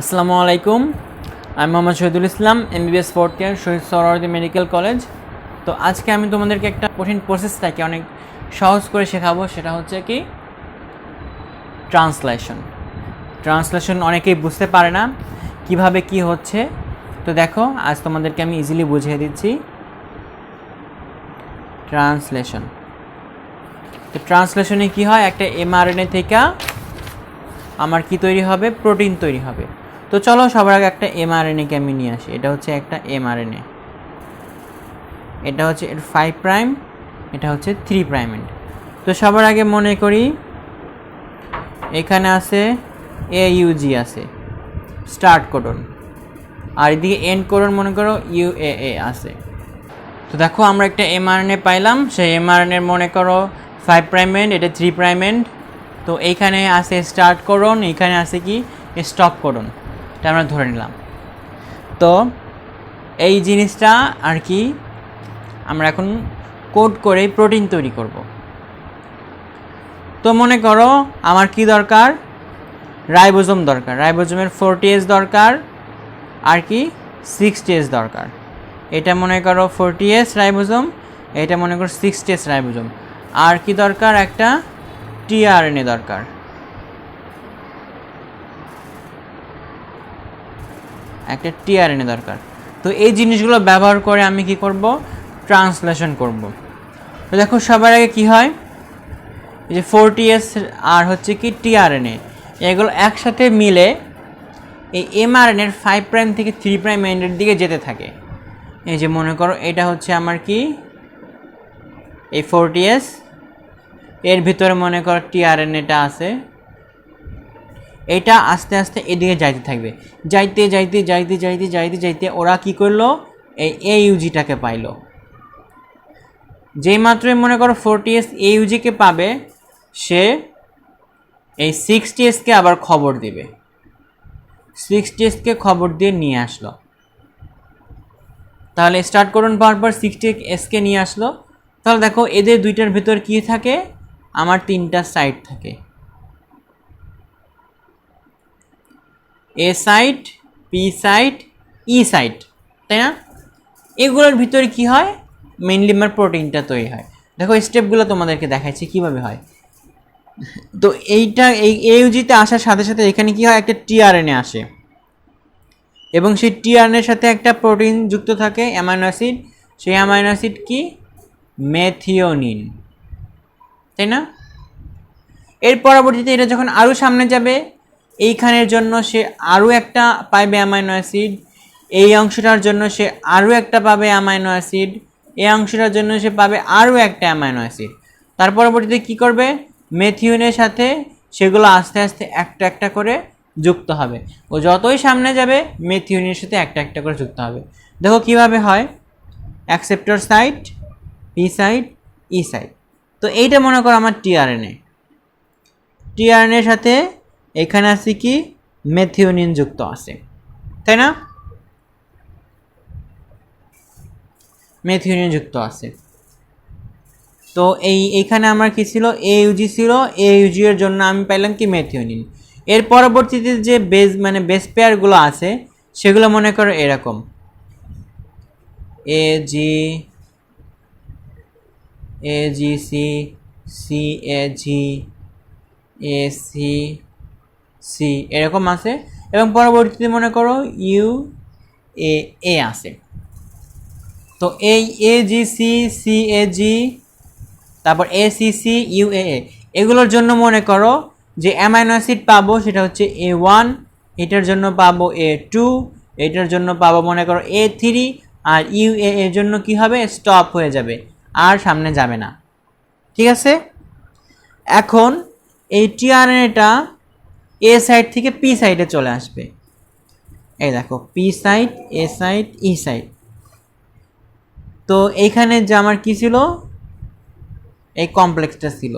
আসসালামু আলাইকুম, আমি Mohammad Shahidul Islam, MBBS fourth year, Shaheed Suhrawardy medical college. তো আজকে আমি তোমাদেরকে একটা কঠিন প্রসেসটাকে অনেক সহজ করে শেখাবো। সেটা হচ্ছে কি ট্রান্সলেশন অনেকেই বুঝতে পারে না কিভাবে কি হচ্ছে। তো দেখো, আজ তোমাদেরকে আমি ইজিলি বুঝিয়ে দিচ্ছি। ট্রান্সলেশনে কি হয়, একটা এমআরএনএ থেকে আমার কি তৈরি হবে, প্রোটিন তৈরি হবে। তো চলো সবার আগে একটা এমআরএনএকে আমি নিয়ে আসি। এটা হচ্ছে একটা এমআরএনএ, এটা হচ্ছে এর 5 প্রাইম, এটা হচ্ছে 3 প্রাইম এন্ড। তো সবার আগে মনে করি এখানে আছে AUG আছে স্টার্ট কোডন, আর এদিকে এন্ড কোডন মনে করো UAA আছে। তো দেখো আমরা একটা এমআরএনএ পাইলাম, সেই এমআরএনএর মনে করো 5 প্রাইম এন্ড, এটা 3 প্রাইম এন্ড। তো এইখানে আছে স্টার্ট কোডন, এইখানে আছে কি স্টপ কোডন, এটা আমরা ধরে নিলাম। তো এই জিনিসটা আর কি আমরা এখন কোড করে প্রোটিন তৈরি করব। তো মনে করো আমার কি দরকার, রাইবোজোম দরকার, রাইবোজোমের 40S দরকার, আর কি 60S দরকার। এটা মনে করো 40S রাইবোজোম, এটা মনে করো 60S রাইবোজোম। আর কি দরকার, একটা টিআরএনএ দরকার, একটা টিআরএনএ দরকার। তো এই জিনিসগুলো ব্যবহার করে আমি কি করব, ট্রান্সলেশন করব। তো দেখো সবার আগে কি হয়, এই যে 40S আর হচ্ছে কি টিআরএনএ, এগুলো একসাথে মিলে এই এমআরএনএর 5 প্রাইম থেকে 3 প্রাইম এন্ডের দিকে যেতে থাকে। এই যে মনে করো এটা হচ্ছে আমার কি এই 40S, এর ভিতরে মনে করো টিআরএনএটা আছে, এটা আস্তে আস্তে এদিকে যাইতে থাকবে, যাইতে যাইতে যাইতে যাইতে যাইতে যাইতে ওরা কি করলো, এই AUGটাকে পাইলো। যেই মাত্রই মনে করো 40S AUGকে পাবে, সে এই 60Sকে আবার খবর দিবে, 60Sকে খবর দিয়ে নিয়ে আসলো। তাহলে স্টার্ট করুন পাওয়ার পর 60Sকে নিয়ে আসলো। তাহলে দেখো এদের দুইটার ভিতর কি থাকে, আমার 3টা সাইট থাকে, A site, P site, E site, তাই না? এগুলোর ভিতরে কি হয়, মেইনলি আমার প্রোটিনটা তৈরি হয়। দেখো স্টেপগুলো তোমাদেরকে দেখাচ্ছি কিভাবে হয়। তো এইটা এই AUGতে আসার সাথে সাথে এখানে কি হয়, একটা টিআরএনএ আসে এবং সেই টিআরএনএর সাথে একটা প্রোটিন যুক্ত থাকে, অ্যামাইনো অ্যাসিড। সেই অ্যামাইনো অ্যাসিড কি, মেথিওনিন, তাই না? এর পরবর্তীতে এটা যখন আরও সামনে যাবে, এইখানের জন্য সে আরও একটা পাবে অ্যামাইনো অ্যাসিড, এই অংশটার জন্য সে আরও একটা পাবে অ্যামাইনো অ্যাসিড, এই অংশটার জন্য সে পাবে আরও একটা অ্যামাইনো অ্যাসিড। তার পরবর্তীতে কী করবে, মেথিওনের সাথে সেগুলো আস্তে আস্তে একটা একটা করে যুক্ত হবে। ও যতই সামনে যাবে মেথিওনের সাথে একটা একটা করে যুক্ত হবে। দেখো কিভাবে হয়, অ্যাকসেপ্টর সাইট, পি সাইট, ই সাইট। তো এইটা মনে করো আমার টিআরএনএ, টিআরএনএর সাথে এখানে আছে কি মেথিওনিন যুক্ত আছে, তাই না? মেথিওনিন যুক্ত আছে। তো এইখানে আমার কি ছিল, AUG ছিল, AUG এর জন্য আমি পাইলাম কি মেথিওনিন। এর পরবর্তীতে যে বেস পেয়ারগুলো আছে সেগুলো মনে করো এরকম AGC, CAG, AC এরকম আছে, এবং পরবর্তীতে মনে করো UAA আছে। তো এই AGC, CAG, তারপর ACC, UAA এগুলোর জন্য মনে করো যে অ্যামাইনো অ্যাসিড পাবো সেটা হচ্ছে A1, এটার জন্য পাবো A2, এটার জন্য পাবো মনে করো A3, আর UAA এর জন্য কি হবে, স্টপ হয়ে যাবে, আর সামনে যাবে না। ঠিক আছে? এখন এই টিআরএনএটা A সাইড থেকে P সাইডে চলে আসবে। এই দেখো P side, A side, E side. তো এইখানে যে আমার কি ছিল, এই কমপ্লেক্সটা ছিল,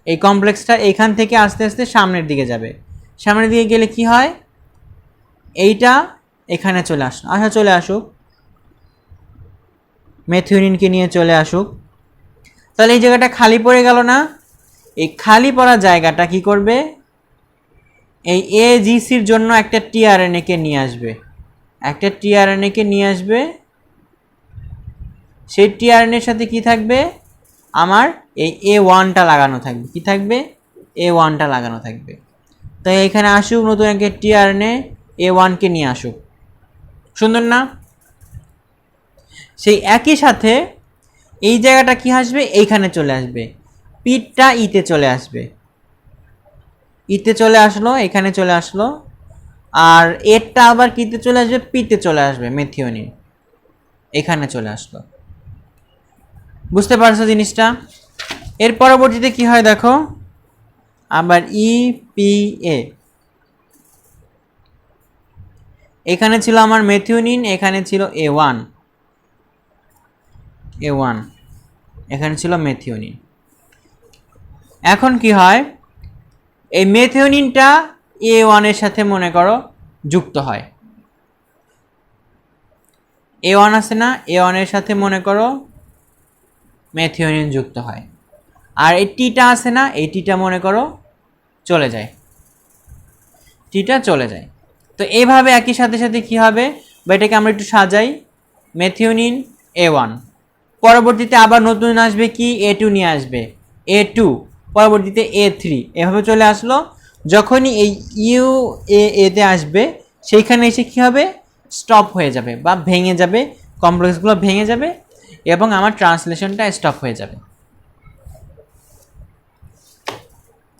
এই কমপ্লেক্সটা এইখান থেকে আস্তে আস্তে সামনের দিকে যাবে। সামনের দিকে গেলে কি হয়, এইটা এখানে চলে চলে আসুক, মেথিওনিনকে নিয়ে চলে আসুক। তাহলে এই জায়গাটা খালি পড়ে গেল না? এই খালি পড়া জায়গাটা কি করবে, এই এজিসির জন্য একটা টিআরএনএ কে নিয়ে আসবে, একটা টিআরএনএ কে নিয়ে আসবে। সেই টিআরএনএর সাথে কি থাকবে, আমার এই A1টা লাগানো থাকবে। কি থাকবে, A1টা লাগানো থাকবে। তাই এখানে আসুক নতুন একটা টিআরএনএ A1 কে নিয়ে আসুক, সুন্দর না? সেই একই সাথে এই জায়গাটা কি আসবে, এইখানে চলে আসবে, পিটটা ইতে চলে আসবে, ইতে চলে আসলো, এখানে চলে আসলো। আর এরটা আবার কিতে চলে আসবে, পিতে চলে আসবে, মেথিওনিন এখানে চলে আসলো। বুঝতে পারছো জিনিসটা? এর পরবর্তীতে কি হয় দেখো, আবার ইপিএ, এখানে ছিল আমার মেথিওনিন, এখানে ছিল A1, এখানে ছিল মেথিওনিন। এখন কি হয়, এই মেথিওনিনটা A1 এর সাথে মনে করো যুক্ত হয়। A1 আছে না, A1 এর সাথে মনে করো মেথিওনিন যুক্ত হয়। আর এই টিটা আছে না, এই টিটা মনে করো চলে যায়, টিটা চলে যায়। তো এইভাবে একই সাথে সাথে কি হবে, বা এটাকে আমরা একটু সাজাই, মেথিওনিন A1, পরবর্তীতে আবার নতুন আসবে কি, A2 নিয়ে আসবে, A2, পরবর্তীতে A3, এভাবে চলে আসলো। যখনই এই এতে আসবে, সেইখানে এসে কি হবে, স্টপ হয়ে যাবে বা ভেঙে যাবে, কমপ্লেক্সগুলো ভেঙে যাবে এবং আমার ট্রান্সলেশনটা স্টপ হয়ে যাবে।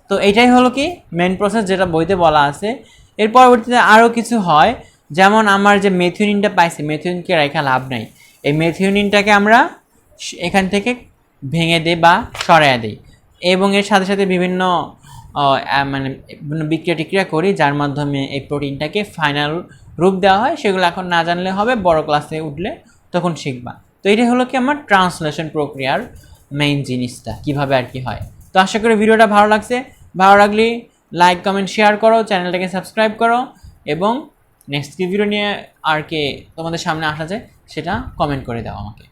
তো এটাই হলো কি মেন প্রসেস, যেটা বইতে বলা আছে। এর পরবর্তীতে আরও কিছু হয়, যেমন আমার যে মেথিওনিনটা পাইছি, মেথিওনিনকে রেখা লাভ নাই, এই মেথিওনিনটাকে আমরা এখান থেকে ভেঙে দিই বা সরাইয়া দিই, এবং এর সাথে সাথে বিভিন্ন মানে বিক্রিয়া টিক্রিয়া করি, যার মাধ্যমে এই প্রোটিনটাকে ফাইনাল রূপ দেওয়া হয়। সেগুলো এখন না জানলে হবে, বড় ক্লাসে উঠলে তখন শিখবা। তো এটাই হলো কি আমার ট্রান্সলেশন প্রক্রিয়ার মেইন জিনিসটা, কিভাবে আর কি হয়। তো আশা করি ভিডিওটা ভালো লাগছে, ভালো লাগলে লাইক কমেন্ট শেয়ার করো, চ্যানেলটাকে সাবস্ক্রাইব করো, এবং নেক্সট কি ভিডিও নিয়ে আর কি তোমাদের সামনে আসা যায় সেটা কমেন্ট করে দাও আমাকে।